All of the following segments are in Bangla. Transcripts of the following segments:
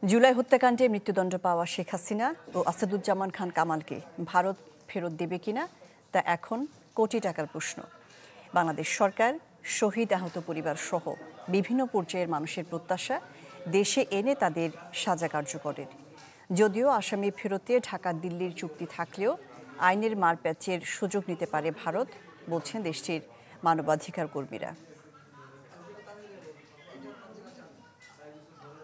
জুলাই হত্যাকাণ্ডে মৃত্যুদণ্ড পাওয়া শেখ হাসিনা ও আসাদুজ্জামান খান কামালকে ভারত ফেরত দেবে কিনা তা এখন কোটি টাকার প্রশ্ন। বাংলাদেশ সরকার, শহীদ আহত পরিবার সহ বিভিন্ন পর্যায়ের মানুষের প্রত্যাশা দেশে এনে তাদের সাজা কার্যকরের। যদিও আসামি ফেরতে ঢাকা দিল্লির চুক্তি থাকলেও আইনের মারপ্যাচের সুযোগ নিতে পারে ভারত, বলছেন দেশটির মানবাধিকার কর্মীরা।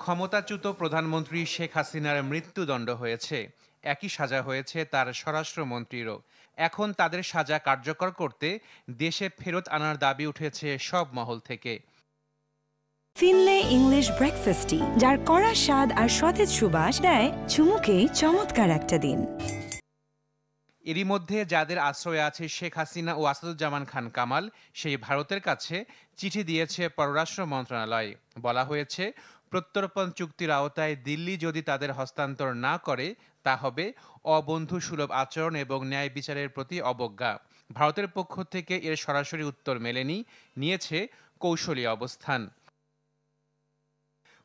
ক্ষমতাচ্যুত প্রধানমন্ত্রী শেখ হাসিনার মৃত্যুদণ্ড হয়েছে, একই সাজা হয়েছে তার স্বরাষ্ট্রমন্ত্রীরও। এখন তাদের সাজা কার্যকর করতে দেশে ফেরত আনার দাবি উঠেছে সব মহল থেকে। ফিনলে ইংলিশ ব্রেকফাস্টটি, যার কড়া স্বাদ আর সতেজ সুবাস দেয় চুমুকেই চমৎকার একটা দিন। এরই মধ্যে যাদের আশ্রয়ে আছে শেখ হাসিনা ও আসাদুজ্জামান খান কামাল, সেই ভারতের কাছে চিঠি দিয়েছে পররাষ্ট্র মন্ত্রণালয়। বলা হয়েছে, প্রত্যর্পণ চুক্তির আওতায় দিল্লি যদি তাদের হস্তান্তর না করে তা হবে অবন্ধুসুলভ আচরণ এবং ন্যায় বিচারের প্রতি অবজ্ঞা। ভারতের পক্ষ থেকে এর সরাসরি উত্তর মেলেনি, নিয়েছে কৌশলী অবস্থান।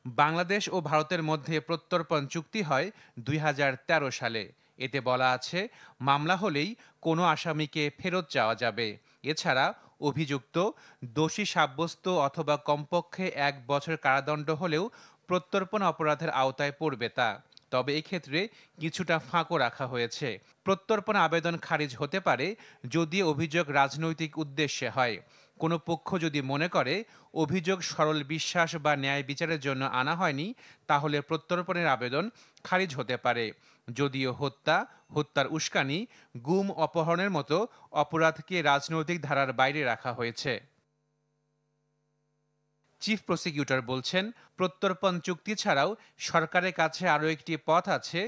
বাংলাদেশ ও ভারতের মধ্যে প্রত্যর্পণ চুক্তি হয় 2013 সালে। এতে বলা আছে, মামলা হলেই কোনো আসামিকে ফেরত যাওয়া যাবে। এছাড়া অভিযুক্ত দোষী সাব্যস্ত অথবা কমপক্ষে 1 বছর কারাদণ্ড হলেও প্রত্যর্পণ অপরাধের আওতায় পড়বে তা। তবে এক্ষেত্রে কিছুটা ফাঁকও রাখা হয়েছে। প্রত্যর্পণ আবেদন খারিজ হতে পারে যদি অভিযোগ রাজনৈতিক উদ্দেশ্যে হয়। কোনো পক্ষ যদি মনে করে অভিযোগ সরল বিশ্বাস বা ন্যায় বিচারের জন্য আনা হয়নি, তাহলে প্রত্যর্পণের আবেদন খারিজ হতে পারে। যদিও হত্যার উস্কানি, গুম, অপহরণের মতো অপরাধকে রাজনৈতিক ধারার বাইরে রাখা হয়েছে। চিফ প্রসিকিউটর বলছেন, প্রত্যর্পণ চুক্তি ছাড়াও সরকারের কাছে আরও একটি পথ আছে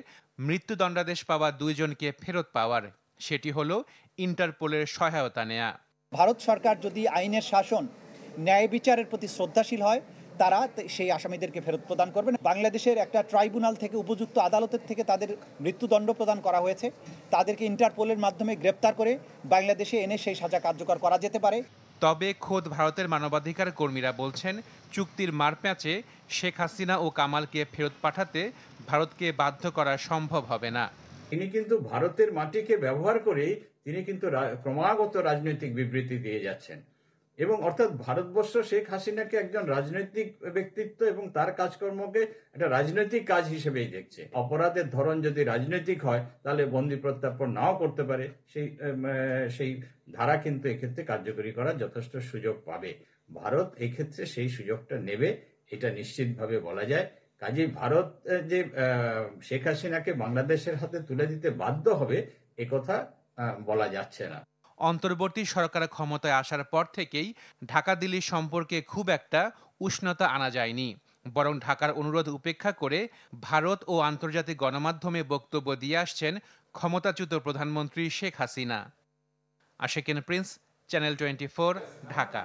মৃত্যুদণ্ডাদেশ পাওয়া 2 জনকে ফেরত পাওয়ার। সেটি হলো ইন্টারপোলের সহায়তা নেয়া। ভারত সরকার যদি আইনের শাসন, ন্যায় বিচারের প্রতি শ্রদ্ধাশীল হয়, তারা সেই আসামিদেরকে ফেরত প্রদান করবেন। বাংলাদেশের একটা ট্রাইব্যুনাল থেকে, উপযুক্ত আদালতের থেকে তাদের মৃত্যুদণ্ড প্রদান করা হয়েছে। তাদেরকে ইন্টারপোলের মাধ্যমে গ্রেপ্তার করে বাংলাদেশে এনে সেই সাজা কার্যকর করা যেতে পারে। তবে খোদ ভারতের মানবাধিকার কর্মীরা বলছেন, চুক্তির মারপ্যাচে শেখ হাসিনা ও কামালকে ফেরত পাঠাতে ভারতকে বাধ্য করা সম্ভব হবে না। তিনি কিন্তু ভারতের মাটিকে ব্যবহার করে তিনি কিন্তু ক্রমাগত রাজনৈতিক বিবৃতি দিয়ে যাচ্ছেন এবং অর্থাৎ ভারতবর্ষ শেখ হাসিনাকে একজন রাজনৈতিক ব্যক্তিত্ব এবং তার কাজকর্মকে একটা রাজনৈতিক কাজ হিসেবেই দেখছে। অপরাধের ধরন যদি রাজনৈতিক হয় তাহলে বন্দি প্রত্যর্পণ নাও করতে পারে। সেই ধারা কিন্তু এক্ষেত্রে কার্যকরী করার যথেষ্ট সুযোগ পাবে। ভারত এক্ষেত্রে সেই সুযোগটা নেবে, এটা নিশ্চিতভাবে বলা যায়। কাজেই ভারত যে শেখ হাসিনাকে বাংলাদেশের হাতে তুলে দিতে বাধ্য হবে, একথা বলা যাচ্ছে না। অন্তর্বর্তী সরকার ক্ষমতায় আসার পর থেকেই ঢাকা দিল্লি সম্পর্কে খুব একটা উষ্ণতা আনা যায়নি, বরং ঢাকার অনুরোধ উপেক্ষা করে ভারত ও আন্তর্জাতিক গণমাধ্যমে বক্তব্য দিয়ে আসছেন ক্ষমতাচ্যুত প্রধানমন্ত্রী শেখ হাসিনা। Ashikin Prince, channel 24, Dhaka.